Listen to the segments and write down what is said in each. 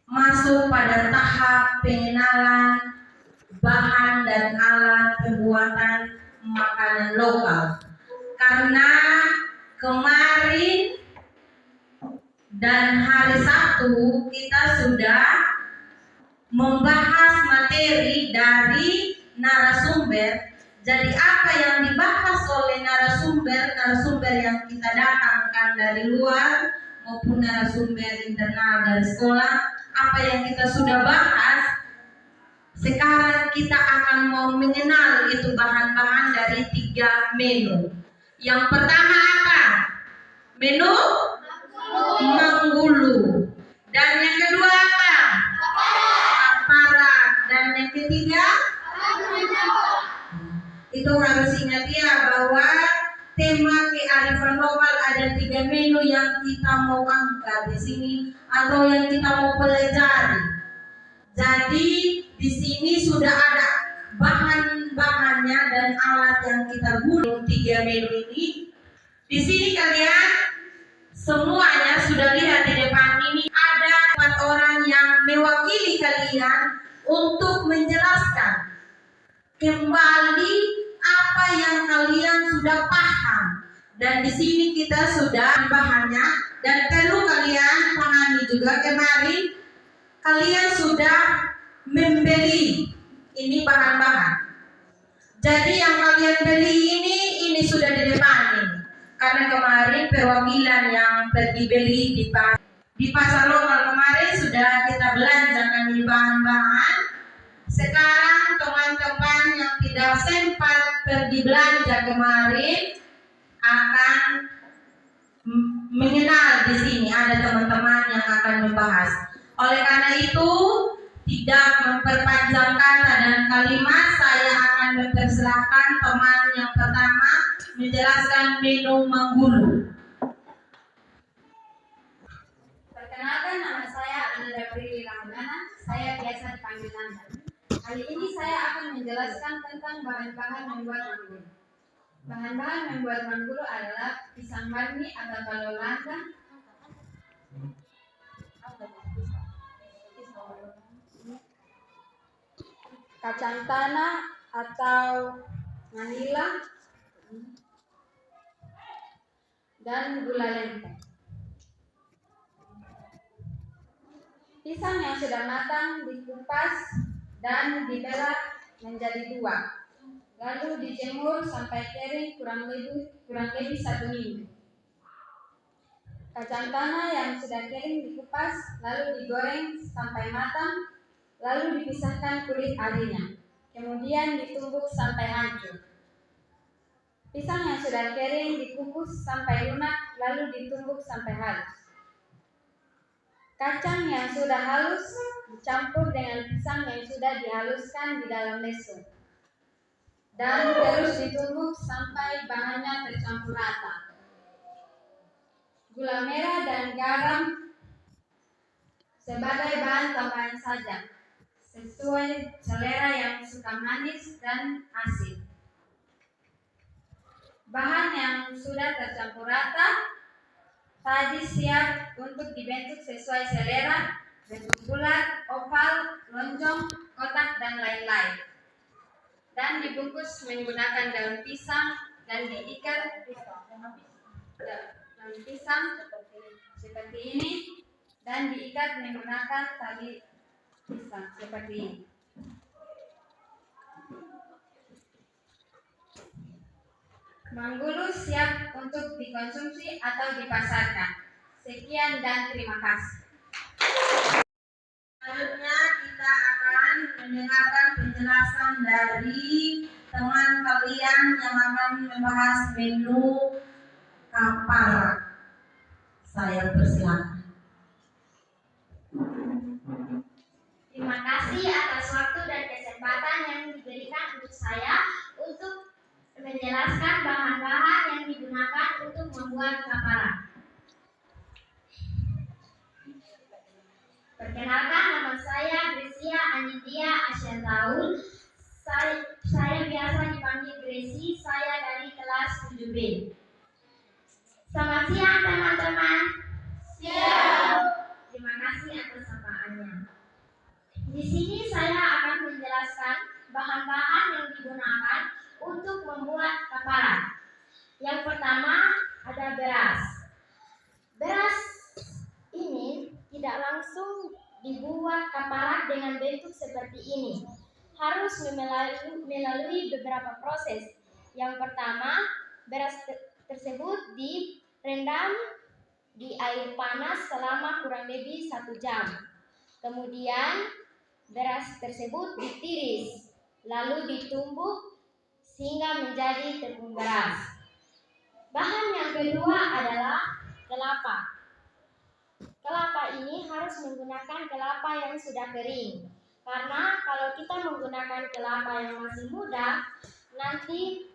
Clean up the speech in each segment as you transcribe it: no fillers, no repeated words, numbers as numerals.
masuk pada tahap pengenalan bahan dan alat pembuatan makanan lokal. Karena kemarin dan hari Sabtu kita sudah membahas materi dari narasumber. Jadi apa yang dibahas oleh narasumber yang kita datangkan dari luar maupun narasumber internal dari sekolah, apa yang kita sudah bahas, sekarang kita akan mau mengenal itu bahan-bahan dari 3 menu. Yang pertama apa? Menu Manggulu. Dan yang kedua apa? Aparat. Dan yang ketiga? Itu harus ingat ya bahwa tema kearifan lokal ada 3 menu yang kita mau angkat di sini atau yang kita mau pelajari. Jadi di sini sudah ada bahan-bahannya dan alat yang kita guna 3 menu ini. Di sini kalian semuanya sudah lihat di depan ini ada 4 orang yang mewakili kalian untuk menjelaskan kembali apa yang kalian sudah paham. Dan di sini kita sudah bahannya dan perlu kalian pahami juga kemarin kalian sudah membeli ini bahan-bahan. Jadi yang kalian beli ini sudah di depan ini. Karena kemarin perwakilan yang pergi beli di pasar lokal kemarin sudah kita belanjakan di bahan-bahan. Sekarang teman-teman yang tidak sempat pergi belanja kemarin akan mengenal di sini. Ada teman-teman yang akan membahas. Oleh karena itu, tidak memperpanjang kata dan kalimat, saya akan mempersilahkan teman yang pertama menjelaskan menu Manggulu. Perkenalkan, nama saya Ananda Prilly Ramadana. Saya biasa dipanggil Nanda. Kali ini saya akan menjelaskan tentang bahan-bahan membuat manggulu. Bahan-bahan membuat manggulu adalah pisang marni atau kalau landa, kacang tanah atau manila, dan gula lempeng. Pisang yang sudah matang dikupas dan dibelah menjadi 2, lalu dijemur sampai kering kurang lebih 1 minggu. Kacang tanah yang sudah kering dikupas lalu digoreng sampai matang, lalu dipisahkan kulit arinya, kemudian ditumbuk sampai hancur. Pisang yang sudah kering dikukus sampai lunak, lalu ditumbuk sampai halus. Kacang yang sudah halus dicampur dengan pisang yang sudah dihaluskan di dalam meso dan terus ditumbuk sampai bahannya tercampur rata. Gula merah dan garam sebagai bahan tambahan saja, sesuai selera yang suka manis dan asin. Bahan yang sudah tercampur rata tadi siap untuk dibentuk sesuai selera, bentuk bulat, oval, lonjong, kotak, dan lain-lain. Dan dibungkus menggunakan daun pisang dan diikat daun pisang seperti ini dan diikat menggunakan tali pisang seperti ini. Manggulu siap untuk dikonsumsi atau dipasarkan. Sekian dan terima kasih. Selanjutnya kita akan mendengarkan penjelasan dari teman kalian yang akan membahas menu kapal. Saya persilakan. Terima kasih atas waktu dan kesempatan yang diberikan untuk saya untuk menjelaskan bahan-bahan yang digunakan untuk membuat kapal. Perkenalkan, nama saya Grecia Anindya Asyantaul. Saya biasa dipanggil Greci. Saya dari kelas 7B. Selamat siang teman-teman. Siang. Terima kasih atas sapaan. bahan-bahannya. Di sini saya akan menjelaskan bahan-bahan yang digunakan untuk membuat kaparat. Yang pertama ada beras. Beras ini tidak langsung dibuat kaparat dengan bentuk seperti ini. Harus melalui beberapa proses. Yang pertama, beras tersebut direndam di air panas selama kurang lebih 1 jam. Kemudian beras tersebut ditiris, lalu ditumbuk sehingga menjadi tepung beras. Bahan yang kedua adalah kelapa. Kelapa ini harus menggunakan kelapa yang sudah kering. Karena kalau kita menggunakan kelapa yang masih muda, nanti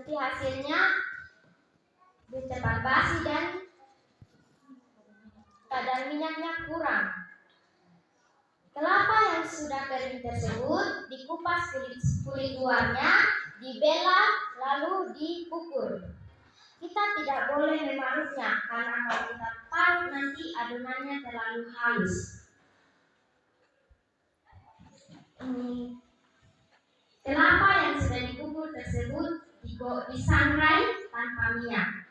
hasilnya cepat basi dan kadar minyaknya kurang. Kelapa yang sudah kering tersebut dikupas kulit luarnya, dibelak, lalu dikukur. Kita tidak boleh memarutnya karena kalau kita parut nanti adonannya terlalu halus. Kelapa yang sudah dikukur tersebut disangrai tanpa minyak.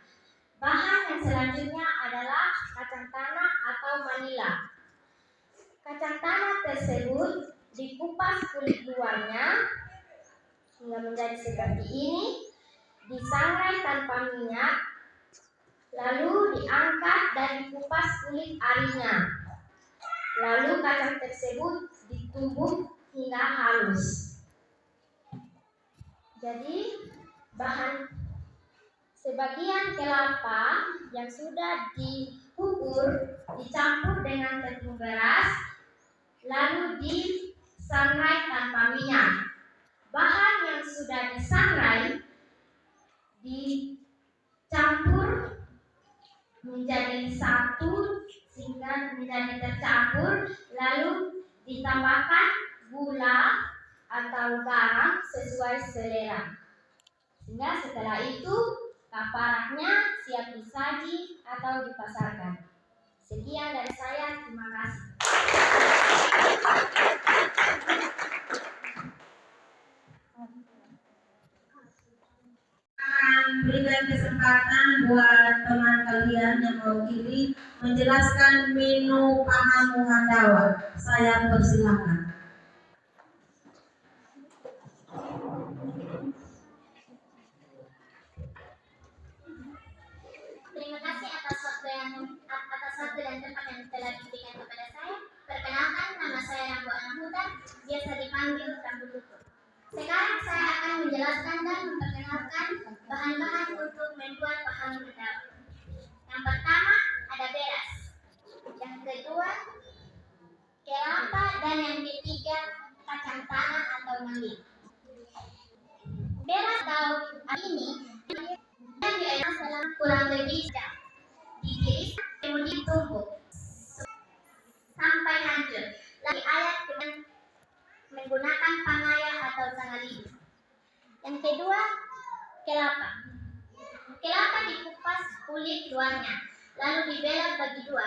Bahan yang selanjutnya adalah kacang tanah atau manila. Kacang tanah tersebut dikupas kulit luarnya hingga menjadi seperti ini, disangrai tanpa minyak, lalu diangkat dan dikupas kulit arinya. Lalu kacang tersebut ditumbuk hingga halus. Jadi sebagian kelapa yang sudah dikukur dicampur dengan tepung beras, lalu disangrai tanpa minyak. Bahan yang sudah disangrai dicampur menjadi satu sehingga menjadi tercampur, lalu ditambahkan gula atau garam sesuai selera. Sehingga setelah itu kaparatnya siap disaji atau dipasarkan. Sekian dari saya, terima kasih. Berikan kesempatan buat teman kalian yang mewakili menjelaskan menu pahamu handawa. Saya persilakan. Terima kasih atas waktu dan tempat yang telah diberikan kepada saya. Perkenalkan, nama saya Rambo Anahuta, biasa dipanggil Rambu Tutup. Sekarang saya akan menjelaskan dan memperkenalkan bahan-bahan untuk membuat pahamu handawa. Yang pertama ada beras, yang kedua kelapa, dan yang ketiga kacang tanah atau manila. Beras atau ini yang diolah selama kurang lebih jam, ditiris kemudian ditumbuk sampai hancur, lalu diayak dengan menggunakan pangaya atau tangan. Yang kedua kelapa. Kelapa dikupas kulit luarnya, lalu dibelak bagi dua,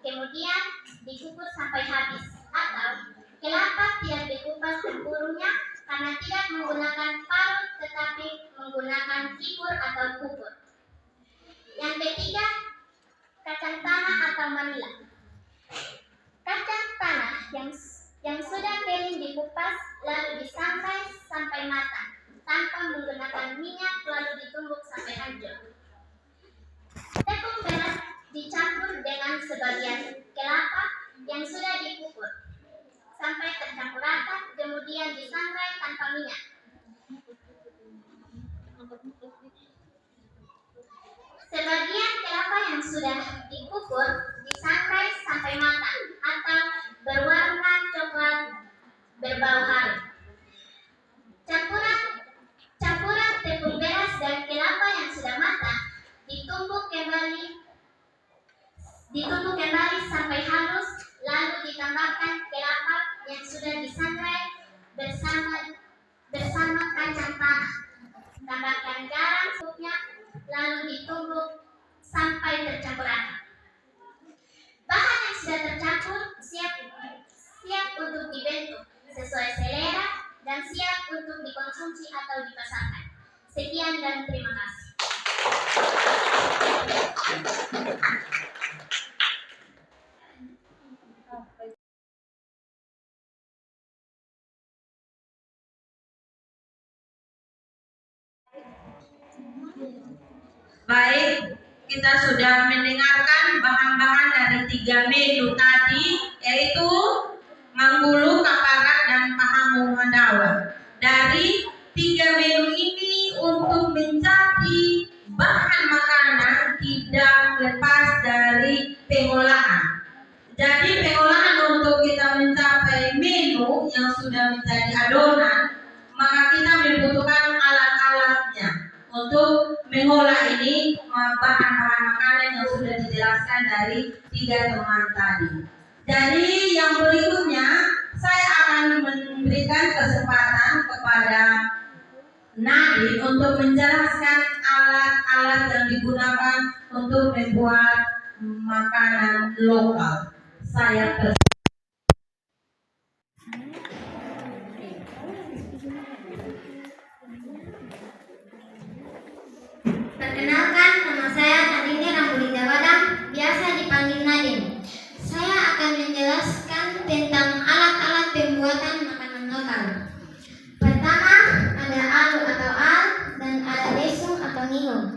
kemudian dikukur sampai habis. Atau kelapa tidak dikupas seluruhnya karena tidak menggunakan parut tetapi menggunakan kikur atau kukur. Yang ketiga kacang tanah atau manila. Kacang tanah yang sudah kering dikupas lalu disangrai sampai matang tanpa menggunakan minyak, lalu ditumbuk sampai hancur. Tepung beras dicampur dengan sebagian kelapa yang sudah dikukur sampai tercampur rata, kemudian disangrai tanpa minyak. Sebagian kelapa yang sudah dikukur disangrai sampai matang atau berwarna coklat berbau harum. Campuran tepung beras dan kelapa yang sudah matang ditumbuk kembali sampai halus, lalu ditambahkan kelapa yang sudah disangrai bersama kacang tanah. Tambahkan garam secukupnya, lalu ditumbuk sampai tercampur rata. Bahan yang sudah tercampur untuk dibentuk sesuai selera dan siap untuk dikonsumsi atau dipasarkan. Sekian dan terima kasih. Baik, kita sudah mendengarkan bahan-bahan dari 3 menu tadi, yaitu Manggulu, Kaparak, dan Pahamu Mandawa. Dari 3 menu ini untuk menjadi bahan makanan tidak lepas dari pengolahan. Jadi pengolahan untuk kita mencapai menu yang sudah menjadi adonan, maka kita membutuhkan alat-alatnya untuk mengolah ini bahan-bahan makanan yang sudah dijelaskan dari 3 teman tadi. Jadi yang berikutnya saya akan memberikan kesempatan kepada Nadine untuk menjelaskan alat-alat yang digunakan untuk membuat makanan lokal. Saya Perkenalkan, nama saya Nadine Rambulita Wadang, biasa dipanggil Nadine. Saya akan menjelaskan tentang alat-alat pembuatan makanan lokal. Pertama, ada alu atau al dan ada lesung atau nihung.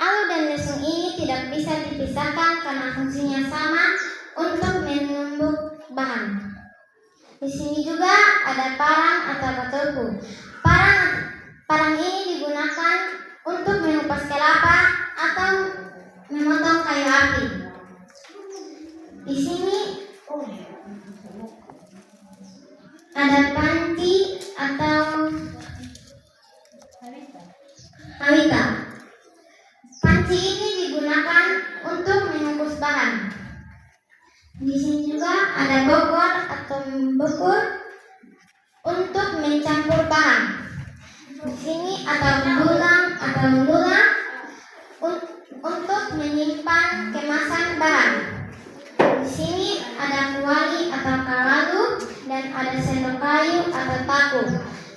Alu dan lesung ini tidak bisa dipisahkan karena fungsinya sama untuk menumbuk bahan. Di sini juga ada parang atau batuku. Parang ini digunakan untuk mengupas kelapa atau memotong kayu api. Di sini ada panci atau hawita. Panci ini digunakan untuk mengukus bahan. Di sini juga ada bokor atau bukur untuk mencampur bahan. Di sini ada bulang atau lula untuk menyimpan kemasan bahan. Di sini ada kuali atau kalalu dan ada sendok kayu atau paku.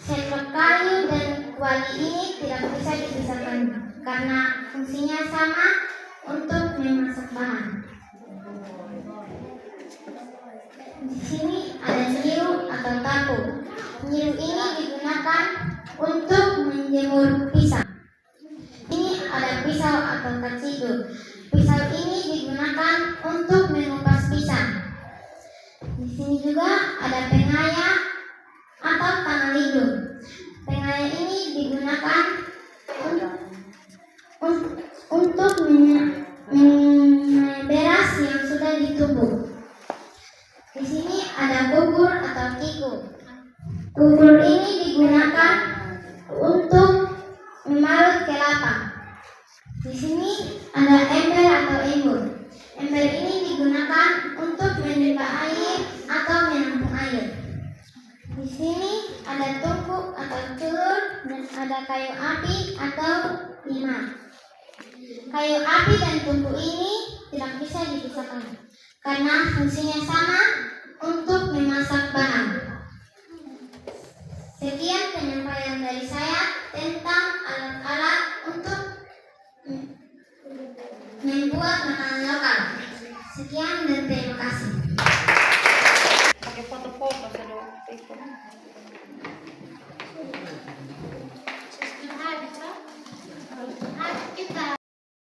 Sendok kayu dan kuali ini tidak bisa dipisahkan karena fungsinya sama untuk memasak bahan. Di sini ada nyiru atau tapu. Nyiru ini digunakan untuk menjemur pisang. Ini ada pisau atau kacidu. Pisau ini digunakan untuk mengupas pisang. Di sini juga ada pengaya atau tangan hidung. Pengaya ini digunakan untuk beras yang sudah ditumbuk. Di sini ada kubur atau kiku. Kubur ini digunakan untuk memarut kelapa. Di sini ada ember atau embur. Ember ini digunakan untuk menimba air atau menampung air. Di sini ada tungku atau celur dan ada kayu api atau timah. Kayu api dan tungku ini tidak bisa dipisahkan karena fungsinya sama untuk memasak bahan. Sekian penyampaian dari saya tentang alat-alat untuk membuat makanan lokal. Sekian dan terima kasih. Pakai foto-foto,